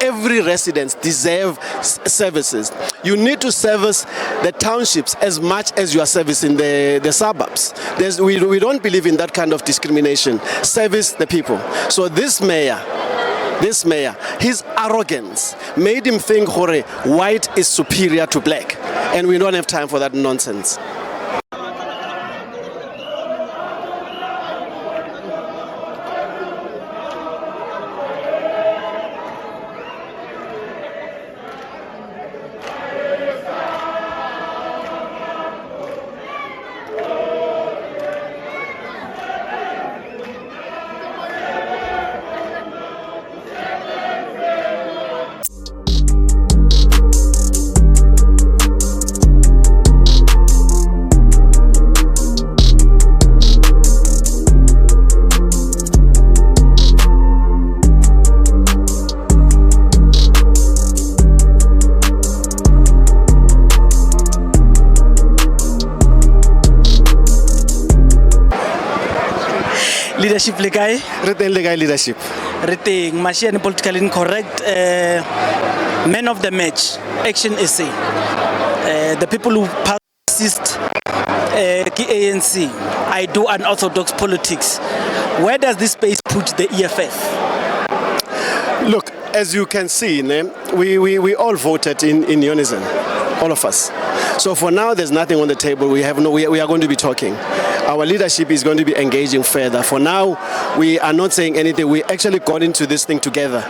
every resident deserve services. You need to service the townships as much as you are servicing the suburbs. We don't believe in that kind of discrimination. Service the people. So this mayor, his arrogance made him think white is superior to black. And we don't have time for that nonsense. Leadership legai. Retain legai leadership. Retain machine politically incorrect. Man of the match. Action SA. The people who persist. ANC. I do unorthodox politics. Where does this space put the EFF? Look, as you can see, we all voted in unison, all of us. So for now, there's nothing on the table. We are going to be talking. Our leadership is going to be engaging further. For now, we are not saying anything. We actually got into this thing together.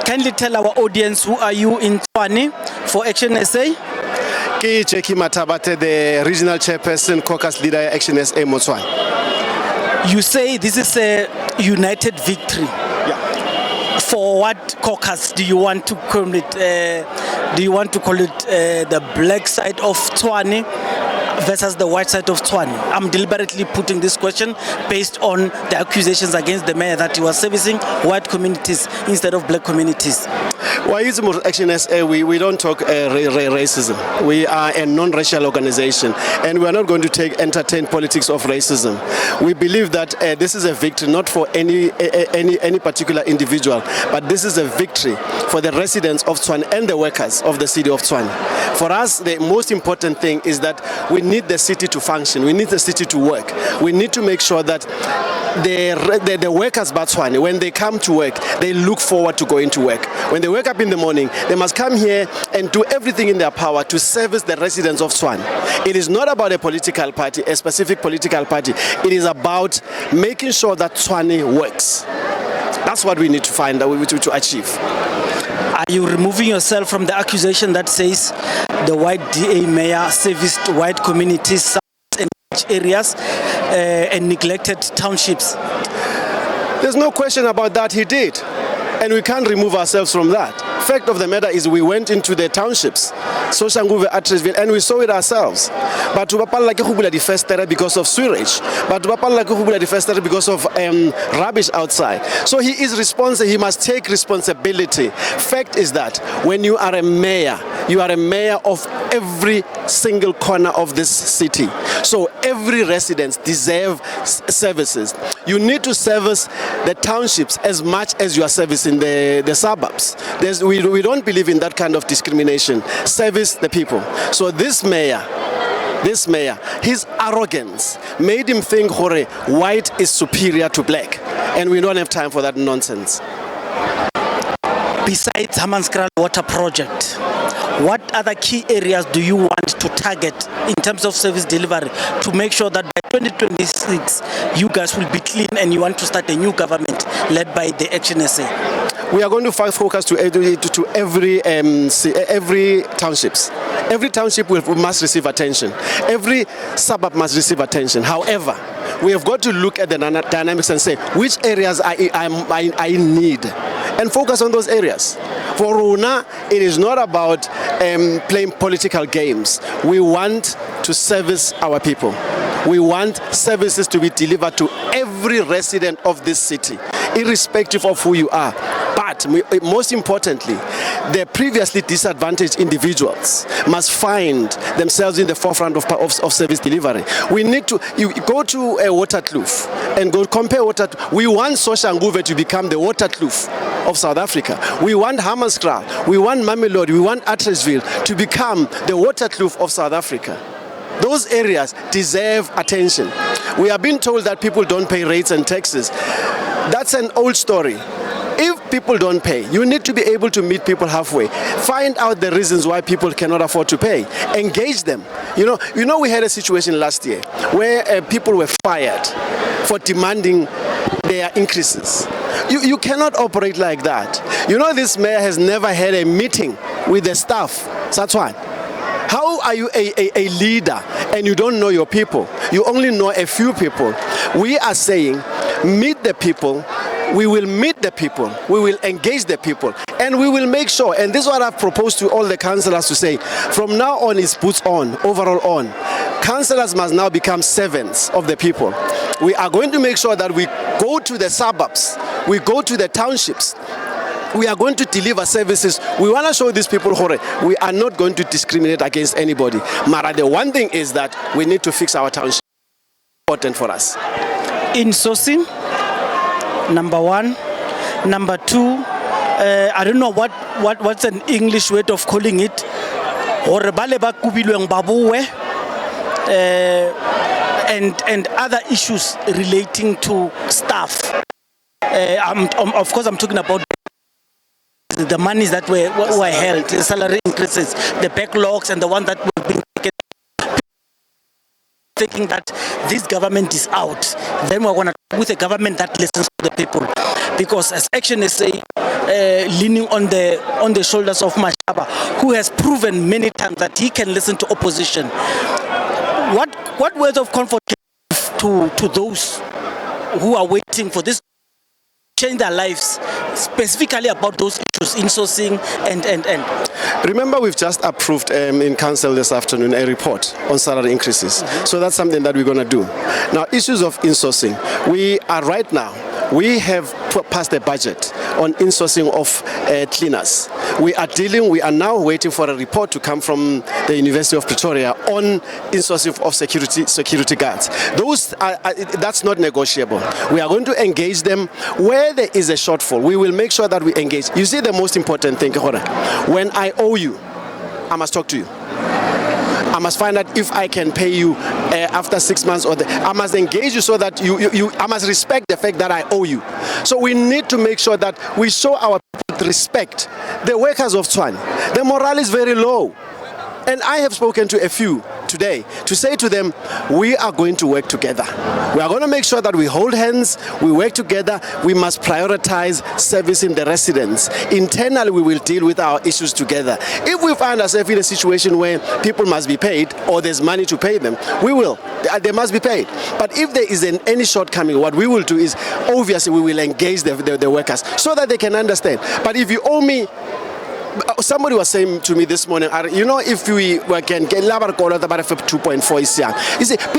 Kindly tell our audience, who are you in Tshwane for Action SA? Ke Jackie Matabate, the regional chairperson, caucus leader, Action SA Motswana. You say this is a united victory. Yeah. For what caucus do you want to call it? Do you want to call it the black side of Tshwane versus the white side of Tshwane? I'm deliberately putting this question based on the accusations against the mayor that he was servicing white communities instead of black communities. Why is Action SA? We don't talk racism. We are a non-racial organization, and we are not going to entertain politics of racism. We believe that this is a victory not for any particular individual, but this is a victory for the residents of Tshwane and the workers of the city of Tshwane. For us, the most important thing is that we need the city to function. We need the city to work. We need to make sure that the workers of Tshwane, when they come to work, they look forward to going to work. When they wake up in the morning, they must come here and do everything in their power to service the residents of Tshwane. It is not about a political party, a specific political party. It is about making sure that Tshwane works. That's what we need to find out to achieve. Are you removing yourself from the accusation that says the white DA mayor serviced white communities in areas and neglected townships? There's no question about that. He did. And we can't remove ourselves from that. Fact of the matter is we went into the townships, Soshanguve, Attersville, and we saw it ourselves. But to because of sewage. But to because of rubbish outside. So he is responsible. He must take responsibility. Fact is that when you are a mayor of every single corner of this city. So every resident deserves services. You need to service the townships as much as you are servicing the suburbs. We don't believe in that kind of discrimination. Service the people. So this mayor, his arrogance made him think white is superior to black. And we don't have time for that nonsense. Besides Hammanskraal Water Project, what other key areas do you want to target in terms of service delivery to make sure that by 2026 you guys will be clean and you want to start a new government led by the Action SA? We are going to focus to every townships. Every township must receive attention. Every suburb must receive attention. However, we have got to look at the dynamics and say which areas I need and focus on those areas. For Runa, it is not about playing political games. We want to service our people. We want services to be delivered to every resident of this city, irrespective of who you are. But most importantly, the previously disadvantaged individuals must find themselves in the forefront of service delivery. We need to go to a Waterkloof and go compare Waterkloof. We want Soshanguve to become the Waterkloof of South Africa. We want Hammanskraal, we want Mamelodi, we want Atteridgeville to become the Waterkloof of South Africa. Those areas deserve attention. We are being told that people don't pay rates and taxes. That's an old story. If people don't pay, you need to be able to meet people halfway. Find out the reasons why people cannot afford to pay. Engage them. You know, we had a situation last year where people were fired for demanding their increases. You cannot operate like that. You know, this mayor has never had a meeting with the staff. That's why. How are you a leader and you don't know your people? You only know a few people. We are saying, meet the people. We will meet the people, we will engage the people, and we will make sure, and this is what I've proposed to all the councillors to say, from now on it's boots on, overall on. Councillors must now become servants of the people. We are going to make sure that we go to the suburbs, we go to the townships, we are going to deliver services. We want to show these people, we are not going to discriminate against anybody. Mara, the one thing is that we need to fix our township. Important for us. Insourcing. Number one. Number two, I don't know what's an English way of calling it. And other issues relating to staff. Of course, I'm talking about the monies that were held, the salary increases, the backlogs, and the one that were being taken. Thinking that this government is out, then we're going to with a government that listens to the people, because as Action is saying, leaning on the shoulders of Mashaba, who has proven many times that he can listen to opposition. What words of comfort to those who are waiting for this to change their lives, specifically about those issues, insourcing and Remember, we've just approved in council this afternoon a report on salary increases. So that's something that we're going to do. Now, issues of insourcing. We are right now, we have passed a budget on insourcing of cleaners. We are now waiting for a report to come from the University of Pretoria on insourcing of security guards. That's not negotiable. We are going to engage them where there is a shortfall. We will make sure that we engage. You see, the most important thing, when I owe you, I must talk to you. I must find out if I can pay you after 6 months, I must engage you so that I must respect the fact that I owe you. So we need to make sure that we show our people respect. The workers of Tshwane, the morale is very low. And I have spoken to a few today to say to them, we are going to work together. We are going to make sure that we hold hands, we work together. We must prioritize servicing the residents. Internally, we will deal with our issues together. If we find ourselves in a situation where people must be paid or there's money to pay them, we will. They must be paid. But if there is any shortcoming, what we will do is, obviously, we will engage the workers so that they can understand. But if you owe me, somebody was saying to me this morning, if we can get 2.4 is young. You see, people